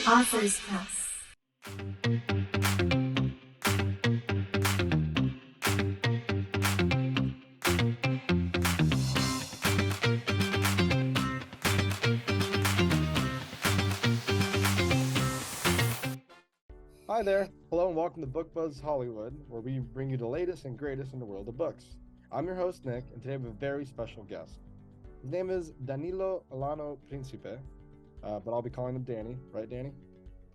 Author's Press. Hi there. Hello and welcome to Book Buzz Hollywood, where we bring you the latest and greatest in the world of books. I'm your host, Nick, and today we have a very special guest. His name is Danilo Alano Principe, but I'll be calling him Danny. Right, Danny?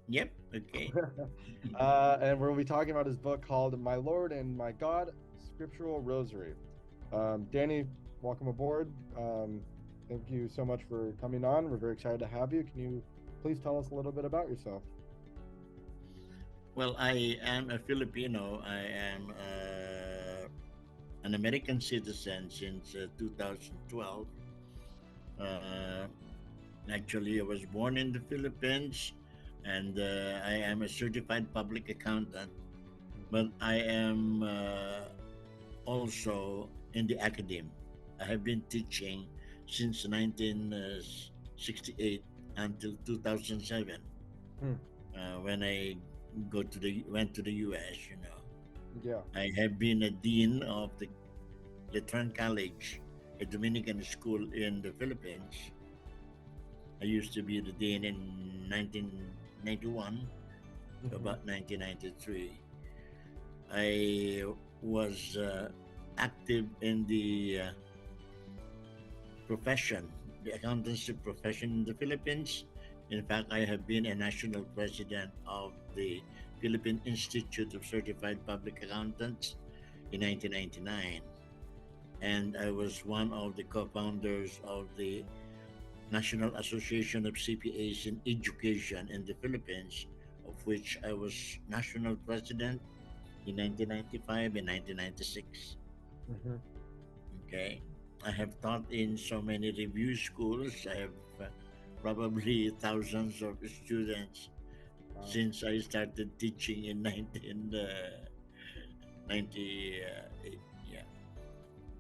Yep, okay. And we'll be talking about his book called My Lord and My God, Scriptural Rosary. Danny, welcome aboard. Thank you so much for coming on. We're very excited to have you. Can you please tell us a little bit about yourself? Well, I am a Filipino. I am an American citizen since 2012. Uh, Actually, I was born in the Philippines and I am a certified public accountant, but I am also in the academe. I have been teaching since 1968 until 2007. Hmm. When I went to the US, Yeah. I have been a dean of the Letran College, a Dominican school in the Philippines. I used to be the dean in 1991 to Mhm. about 1993. I was active in the profession, the accountancy profession in the Philippines. In fact, I have been a national president of the Philippine Institute of Certified Public Accountants in 1999. And I was one of the co founders of the National Association of CPAs in Education in the Philippines, of which I was national president in 1995 and 1996. Mhm. Okay. I have taught in so many review schools. I have probably thousands of students Wow. since I started teaching in 1998. Yeah.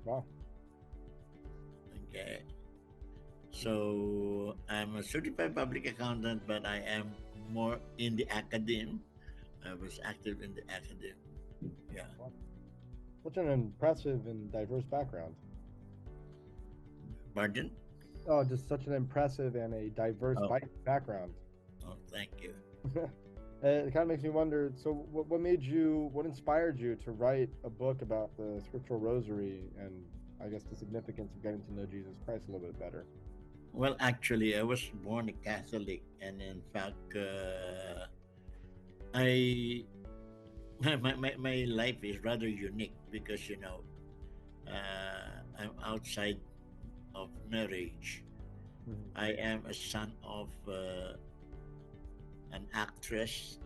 Wow. Okay. So I'm a certified public accountant, but I am more in the academe. I was active in the academe. Yeah. Wow. Such an impressive and diverse background. Pardon? Oh, just such an impressive and a diverse Oh, background. oh, thank you. It kind of makes me wonder. So, what inspired you to write a book about the Scriptural Rosary and I guess the significance of getting to know Jesus Christ a little bit better? Well, actually, I was born a Catholic, and in fact, I my life is rather unique because I'm outside of marriage. Mhm. I am a son of an actress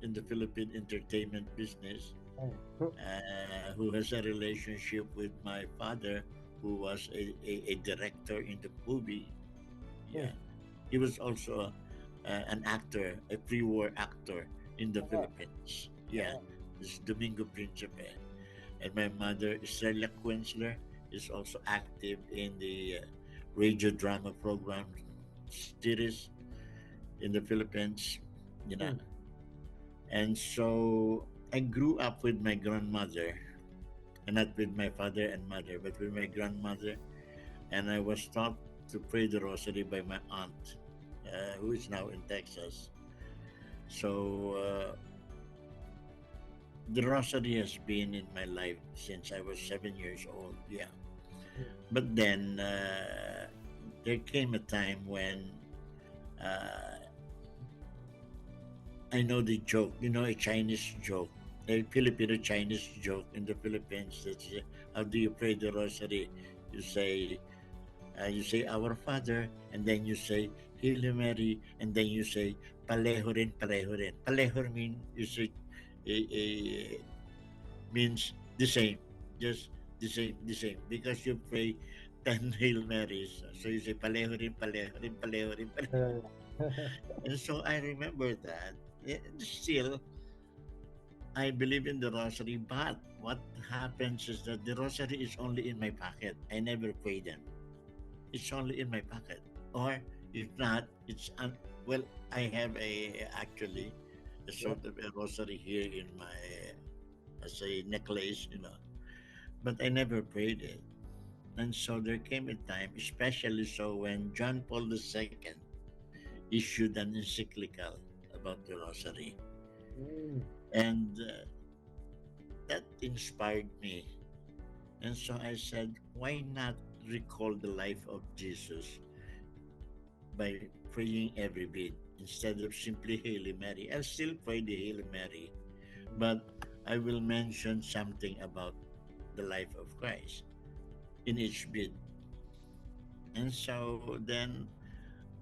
in the Philippine entertainment business Oh. who has a relationship with my father, who was a director in the movie. Hmm. Yeah, he was also an actor, a pre-war actor in the Oh, wow. Philippines. Oh, Yeah, wow. this is Domingo Principe. And my mother, Estrella Quensler, is also active in the radio drama program series in the Philippines. You know, Hmm. and so I grew up with my grandmother, and not with my father and mother, but with my grandmother. And I was taught to pray the rosary by my aunt, who is now in Texas. So the rosary has been in my life since I was 7 years old. Yeah, Hmm. but then there came a time when uh, I know the joke, a Chinese joke, a Filipino Chinese joke in the Philippines. That's how do you pray the rosary? You say, Our Father, and then you say Hail Mary, and then you say Paleho rin, Paleho rin. Paleho mean you say a means the same, just the same, because you pray 10 Hail Marys. So you say Paleho rin, Paleho rin, Paleho rin, Paleho. Yeah, And so I remember that. Still, I believe in the rosary, but what happens is that the rosary is only in my pocket. I never pray them. It's only in my pocket. or if not, well, I have a actually a Yeah. sort of a rosary here in my as a necklace, but I never prayed it. And so there came a time, especially so when John Paul II issued an encyclical about the rosary, Mm, and that inspired me. And so I said, why not recall the life of Jesus by praying every bit instead of simply Hail Mary? I'll still pray the Hail Mary, but I will mention something about the life of Christ in each bit. And so then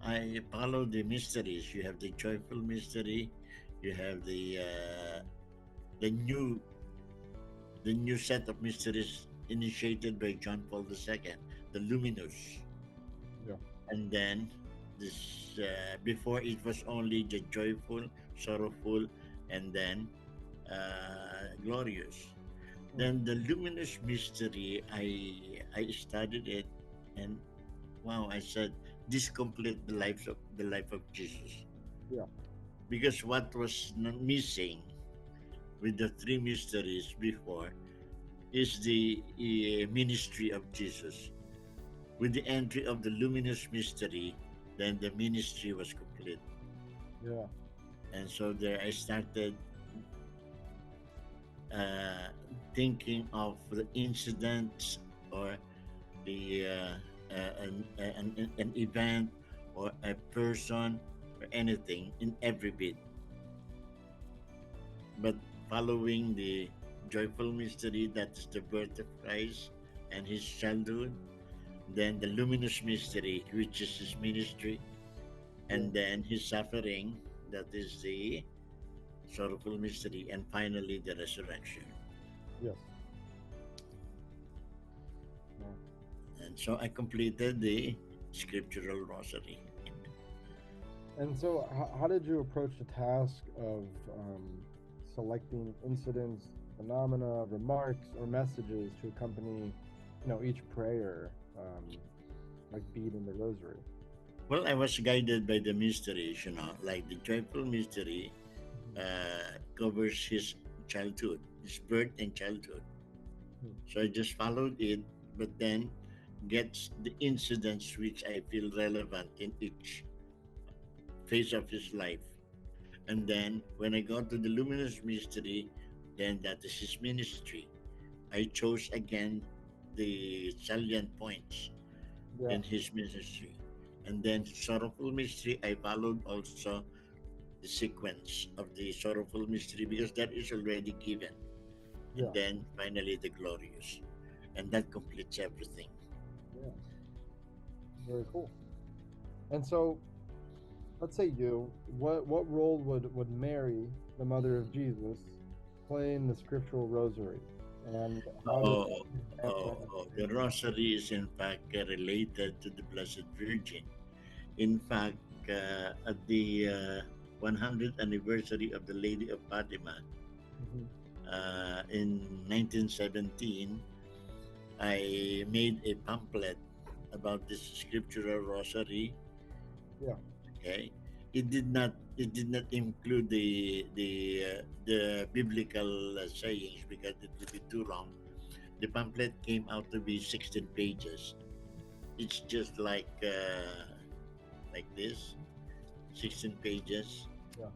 I follow the mysteries. You have the joyful mystery, you have the new the new set of mysteries initiated by John Paul II, the luminous. yeah. And then this before it was only the joyful, sorrowful, and then glorious. Mm, Then the luminous mystery, I studied it, and wow, I said this complete the life of Jesus, yeah. because what was missing with the three mysteries before is the ministry of Jesus. With the entry of the luminous mystery, then the ministry was complete. Yeah. And so there I started uh, thinking of the incidents or the an event or a person or anything in every bit, but following the joyful mystery, that is the birth of Christ and his childhood, then the luminous mystery, which is his ministry, Yeah. and then his suffering, that is the sorrowful mystery, and finally the resurrection. Yes. Yeah. And so I completed the scriptural rosary. And so, how did you approach the task of selecting incidents, phenomena, remarks, or messages to accompany, each prayer, like bead in the rosary? Well, I was guided by the mysteries, like the joyful mystery Mhm. covers his childhood, his birth and childhood. Hmm. So I just followed it, but then gets the incidents which I feel relevant in each phase of his life. And then when I got to the luminous mystery, then that is his ministry. I chose again the salient points Yeah. in his ministry. And then sorrowful mystery, I followed also the sequence of the sorrowful mystery because that is already given. And Yeah. then finally the glorious. And that completes everything. Yeah. Very cool. And so, let's say what role would Mary, the mother of Jesus, play in the scriptural rosary, and how does Oh, she advance that the information? rosary is in fact related to the Blessed Virgin. In fact, at the 100th anniversary of the Lady of Fatima Hmm. in 1917, I made a pamphlet about this scriptural rosary. Yeah. Okay, it did not include the biblical sayings because it would be too long. The pamphlet came out to be 16 pages. It's just like this, 16 pages. Yeah.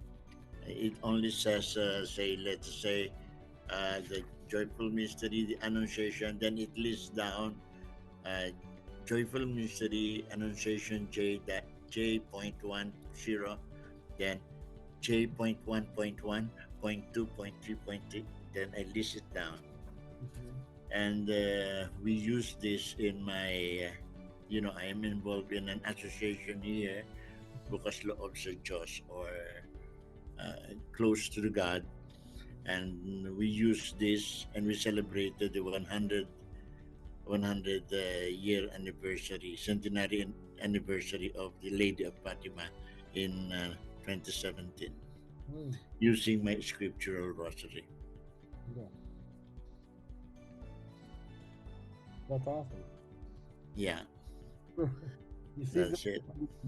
It only says, say, let's say, the joyful mystery, the annunciation. Then it lists down uh, joyful mystery, annunciation J.10, then J.1.1, point 2, point 3, point 3. Then I list it down. Hmm. And we use this in my, I am involved in an association here, Bukas Loob sa Diyos, or close to God. And we use this and we celebrated the 100 year anniversary, centenary anniversary of the Lady of Fatima in 2017 Mm, using my scriptural rosary. yeah. That's awesome. Yeah. You seem to, That's it.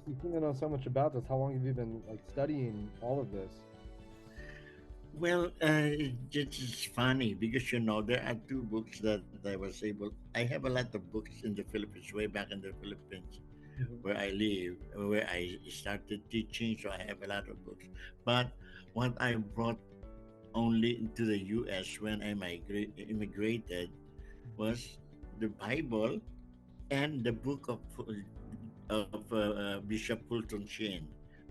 you seem to know so much about this. How long have you been like studying all of this? Well, it's funny because there are two books that I was able. I have a lot of books in the Philippines, way back in the Philippines, Mhm. where I live, where I started teaching. So I have a lot of books. But what I brought only into the U.S. when I immigrated was the Bible and the book of Bishop Fulton Sheen,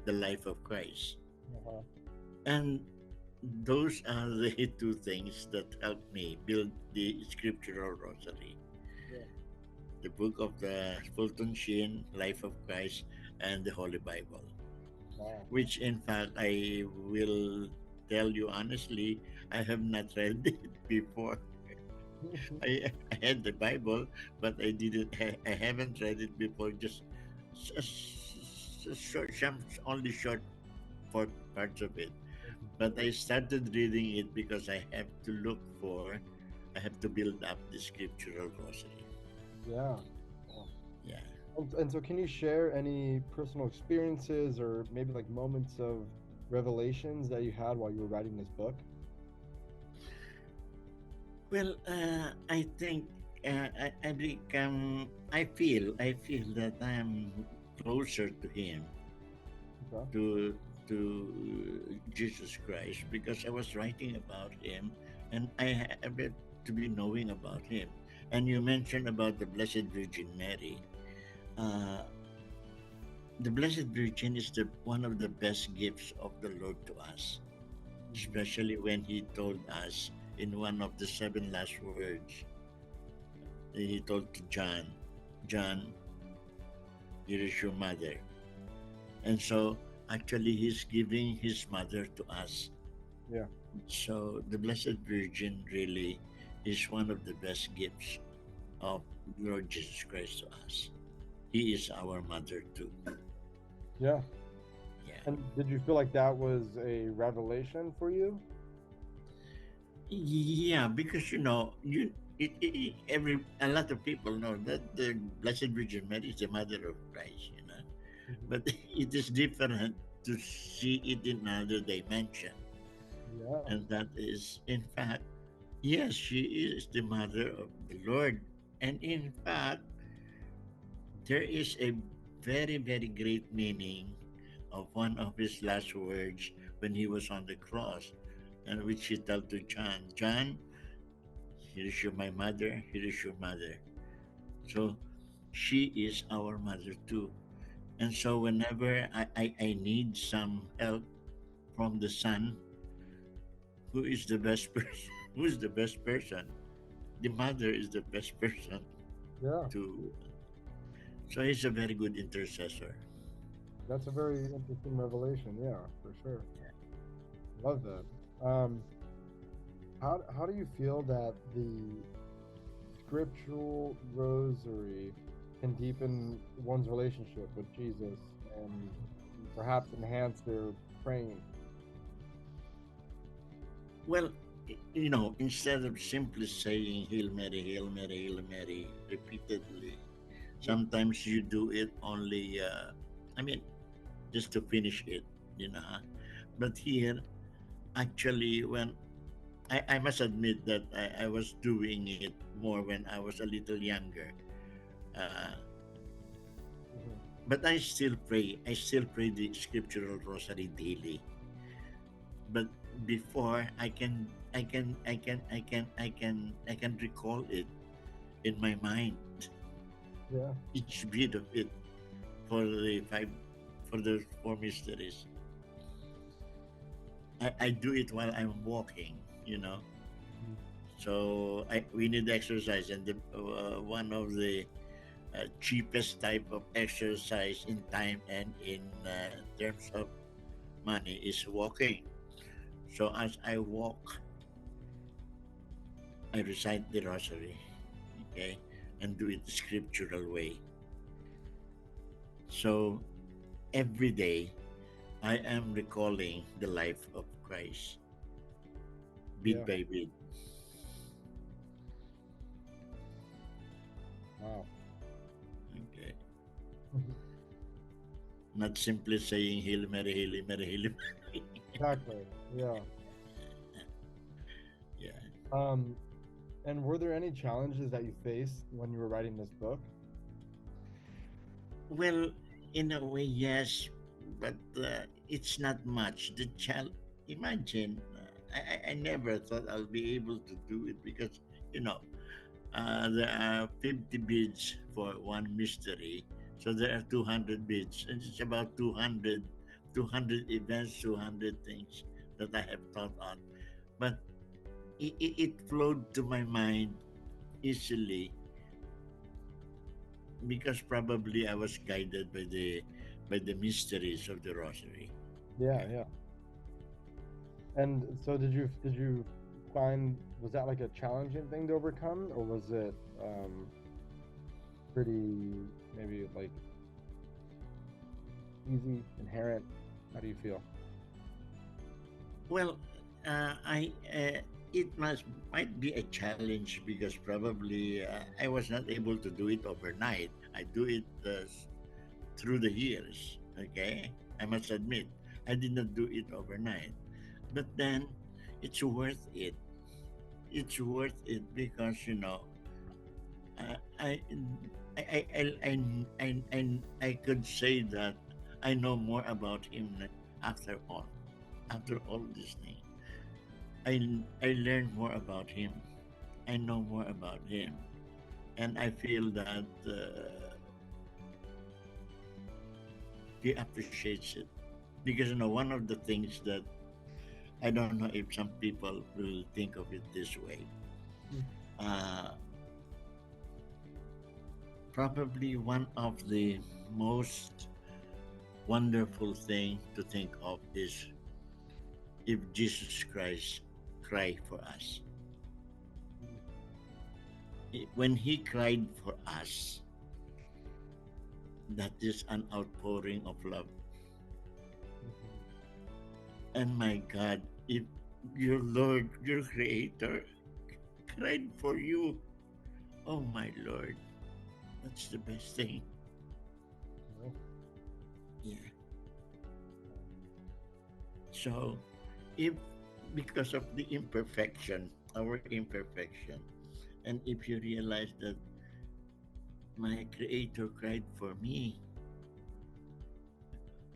The Life of Christ. Uh-huh. And those are the two things that helped me build the scriptural rosary. Yeah. The book of the Fulton Sheen, Life of Christ, and the Holy Bible. Wow. Which in fact I will tell you honestly, I have not read it before. I had the Bible, but I haven't read it before. Just some only short parts of it. But I started reading it because I have to look for, I have to build up the scriptural rosary. Yeah. Wow. Yeah. And so, can you share any personal experiences or maybe like moments of revelations that you had while you were writing this book? Well, I think I become. I feel that I'm closer to Him, Okay. to Jesus Christ, because I was writing about Him, and I have to be knowing about Him. And you mentioned about the Blessed Virgin Mary. Uh, the Blessed Virgin is the one of the best gifts of the Lord to us, Mhm. especially when He told us in one of the seven last words. He told to John, John, here is your mother. And so actually he's giving his mother to us. Yeah. So the Blessed Virgin really is one of the best gifts of Lord Jesus Christ to us. He is our mother too. Yeah. Yeah. And did you feel like that was a revelation for you? Yeah, because every a lot of people know that the Blessed Virgin Mary is the mother of Christ. Mhm. But it is different to see it in another dimension. Yeah. And that is, in fact, yes, she is the mother of the Lord. And in fact, there is a very, very great meaning of one of his last words when he was on the cross, and which he told to John, John, here is my mother, here is your mother. So she is our mother too. And so whenever I need some help from the Son, who is the best person? Who's the best person? The mother is the best person Yeah. to. So he's a very good intercessor. That's a very interesting revelation. Yeah, for sure. Love that. Um, how do you feel that the scriptural rosary can deepen one's relationship with Jesus and perhaps enhance their praying? Well, instead of simply saying Hail Mary, Hail Mary repeatedly, Mhm. sometimes you do it only, I mean, just to finish it, you know. But here, actually, when I must admit that I was doing it more when I was a little younger. Uh, Mhm. but I still pray. I still pray the scriptural rosary daily. But before I can recall it in my mind, Yeah. each beat of it for the five for the four mysteries. I do it while I'm walking. Mhm. So we need exercise, and one of the cheapest type of exercise in time and in terms of money is walking. So as I walk, I recite the rosary, okay, and do it the scriptural way. So every day I am recalling the life of Christ, bit Yeah. by bit. Wow. Okay. Mhm. not simply saying Hail Mary, Hail Mary, Hail Mary. Exactly. Yeah. Yeah. Um, and were there any challenges that you faced when you were writing this book? Well, in a way, yes, but it's not much. The child, imagine, I never thought I'll be able to do it because, you know, there are 50 bids for one mystery. So there are 200 bids, and it's about 200 events, 200 things that I have thought on. But it flowed to my mind easily because probably I was guided by the mysteries of the Rosary. Yeah, Yeah. yeah. And so did you find, was that like a challenging thing to overcome, or was it pretty, maybe like easy, inherent? How do you feel? Well, I it must might be a challenge because probably I was not able to do it overnight. I do it through the years. Okay, I must admit I did not do it overnight, but then it's worth it. It's worth it because I I I I I could say that I know more about him after all. After all this thing, I learned more about him. I know more about him, and I feel that he appreciates it because one of the things that I don't know if some people will think of it this way. Mm. Uh, Probably one of the most wonderful thing to think of is if Jesus Christ cried for us. When he cried for us, that is an outpouring of love. Mhm. And my God, if your Lord, your Creator, cried for you, oh my Lord, that's the best thing. Yeah. Yeah. So, if because of the imperfection, our imperfection, and if you realize that my Creator cried for me,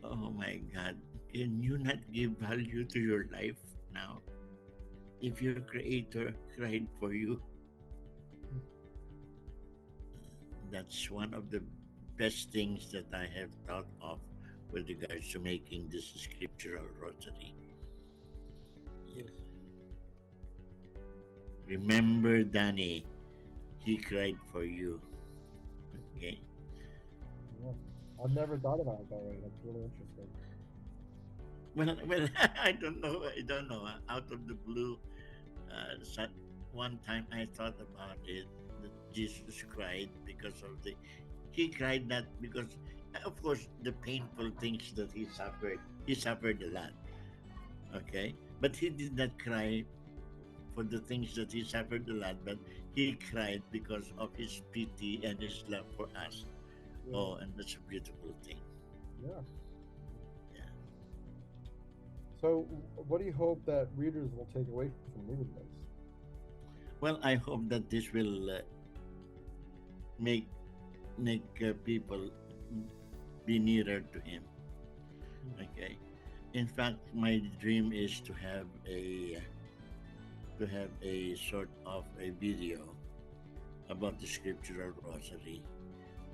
oh my God, can you not give value to your life now? If your Creator cried for you, Mm. that's one of the best things that I have thought of with regards to making this scriptural rosary. Yeah. Good. Remember, Danny, he cried for you. Okay. Yeah. I've never thought about it that way. That's really interesting. Well, I don't know. I don't know. Out of the blue, one time I thought about it. That Jesus cried because of the. He cried not because, of course, the painful things that he suffered. He suffered a lot. Okay, but he did not cry for the things that he suffered a lot, but he cried because of his pity and his love for us. Yeah. Oh, and that's a beautiful thing. Yeah. Yeah. So, what do you hope that readers will take away from reading this? Well, I hope that this will make people be nearer to him. Mm. Okay. In fact, my dream is to have a sort of a video about the scriptural rosary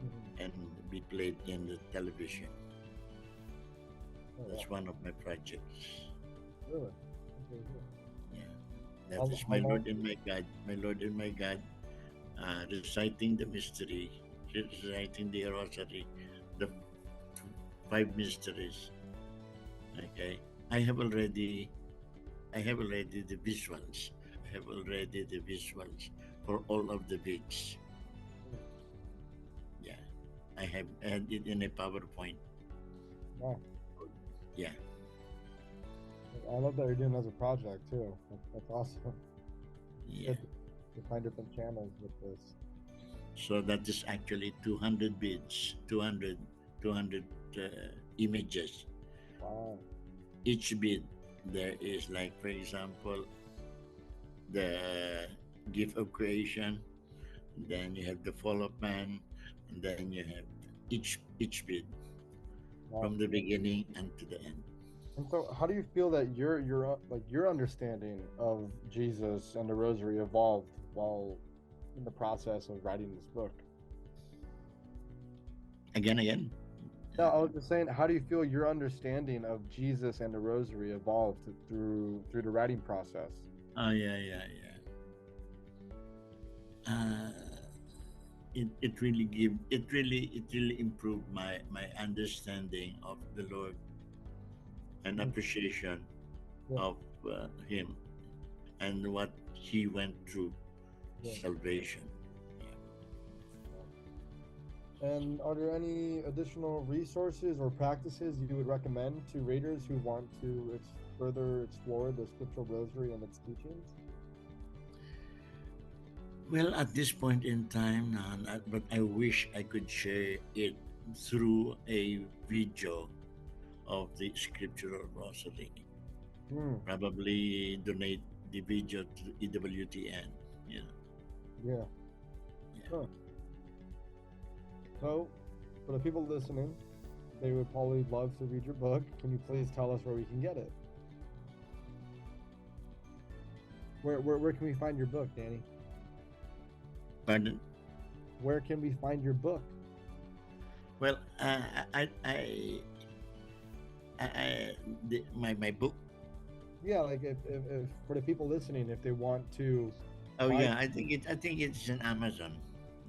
Mhm. and be played in the television. Oh, wow. That's one of my projects. Really? Okay, good. Yeah. That How, is how my long? Lord and my God, my Lord and my God, reciting the mystery, reciting the rosary, the five mysteries. Okay. I have already I have already the visuals. I have already the visuals for all of the bits. Mm. Yeah. I have had it in a PowerPoint. Wow. Yeah. I love that you're doing it as a project too. That's awesome. It's Yeah. good to find different channels with this. So that is actually 200 bits, 200, 200 images. Wow. Each bead there is, like, for example, the gift of creation, then you have the fall of man, and then you have each bit Wow. from the beginning and to the end. And so, how do you feel that your understanding of Jesus and the Rosary evolved while in the process of writing this book? Again. No, I was just saying, how do you feel your understanding of Jesus and the Rosary evolved through the writing process? Oh, yeah. Uh, it really improved my understanding of the Lord and Mm. appreciation Yeah, of Him and what He went through, yeah. salvation. Yeah. And are there any additional resources or practices you would recommend to readers who want to further explore the Scriptural Rosary and its teachings? Well, at this point in time, but I wish I could share it through a video of the Scriptural Rosary. Hmm. Probably donate the video to EWTN. You know. Yeah. Yeah. Huh. So, for the people listening, they would probably love to read your book. Can you please tell us where we can get it? Where can we find your book, Danny? Pardon? Where can we find your book? Well, my book. Yeah, like if for the people listening, if they want to Oh buy, yeah, I think it's in Amazon.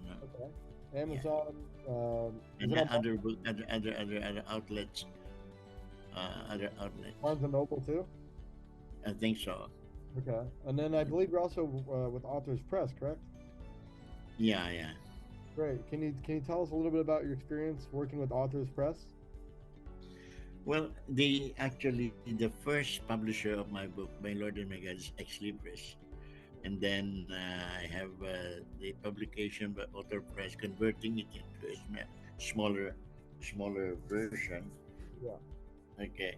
No. okay, Yeah, Amazon, is and it on other book, other outlets, other outlets. Barnes and Noble too? I think so. Okay, and then I believe you're also with Authors Press, correct? Yeah. Great. Can you tell us a little bit about your experience working with Authors Press? Well, they actually, the first publisher of my book, My Lord and My God, is Ex Libris. And then I have the publication by Author Press, converting it into a smaller version. Yeah. Okay,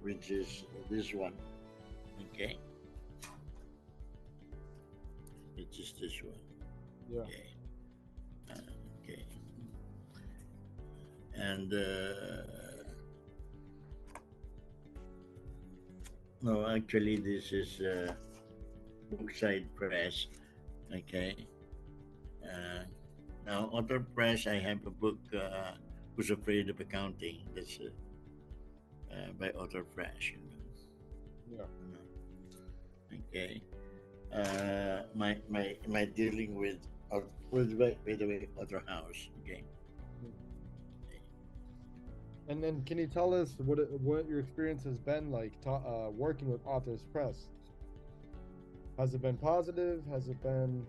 which is this one. Okay, which is this one. Yeah. Okay, okay, and no, actually, this is Brookside Press. Okay. Uh, Now, Author Press, I have a book, Who's Afraid of Accounting. That's by Author Press. Yeah. Okay. My dealing with by the way, Author House. Okay. And then can you tell us what your experience has been like working with Authors Press? Has it been positive? Has it been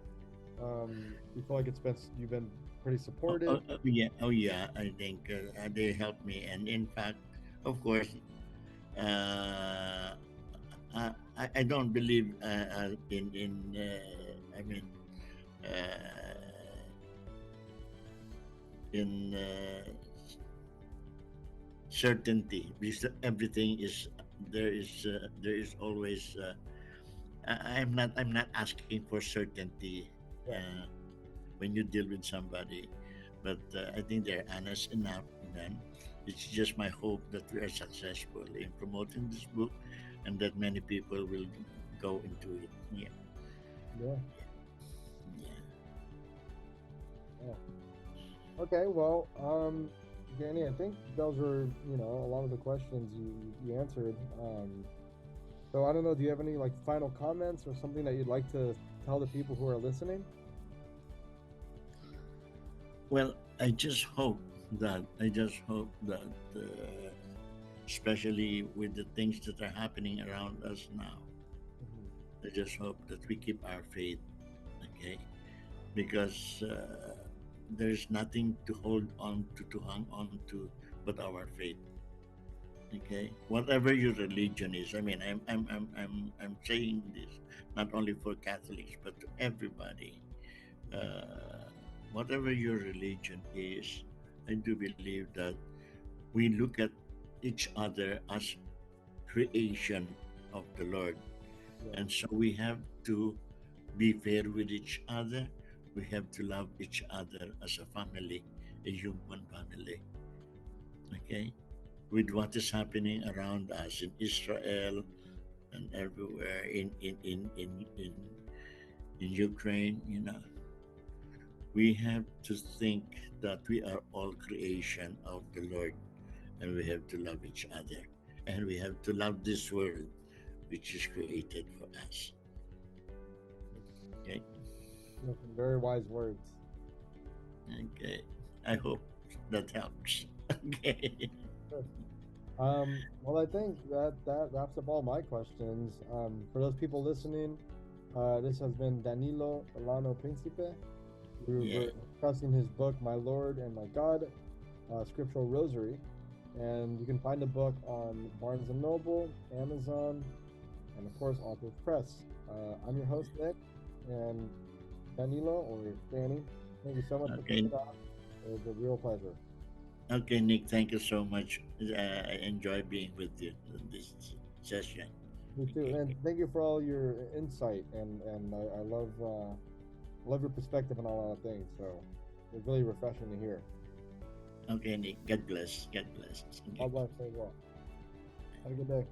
you feel like you've been pretty supportive? Yeah. Oh yeah. I think they helped me, and in fact, of course, uh, I don't believe in I mean uh, in certainty, because everything is there is always I'm not asking for certainty Yeah. when you deal with somebody, but I think they're honest enough. Then it's just my hope that we are successful in promoting this book, and that many people will go into it. Yeah. Yeah. Yeah. Yeah. Okay, well, Danny, I think those were, a lot of the questions you answered. So I don't know, do you have any like final comments or something that you'd like to tell the people who are listening? Well, I just hope that, especially with the things that are happening around us now, Mhm. I just hope that we keep our faith, okay? Because there's nothing to hold on to hang on to, but our faith, okay? Whatever your religion is, I mean, I'm saying this not only for Catholics, but to everybody. Uh, Whatever your religion is, I do believe that we look at each other as creation of the Lord. Yeah. And so we have to be fair with each other. We have to love each other as a family, a human family. Okay? With what is happening around us in Israel and everywhere in Ukraine, we have to think that we are all creation of the Lord, and we have to love each other, and we have to love this world which is created for us. Okay. Some very wise words. Okay. I hope that helps. Okay. Good. Well, I think that wraps up all my questions. For those people listening, this has been Danilo Alano Principe. Yeah. We're discussing his book, My Lord and My God, Scriptural Rosary. And you can find the book on Barnes & Noble, Amazon, and of course, Authors Press. I'm your host, Nick, and Danilo, or Danny, thank you so much for Okay. coming on. It was a real pleasure. Okay, Nick. Thank you so much. I enjoy being with you in this session. Me too, Okay. and thank you for all your insight, and I love your perspective on a lot of things. So it's really refreshing to hear. Okay, Nick. God bless. God bless. Okay. God bless you as well. Have a good day.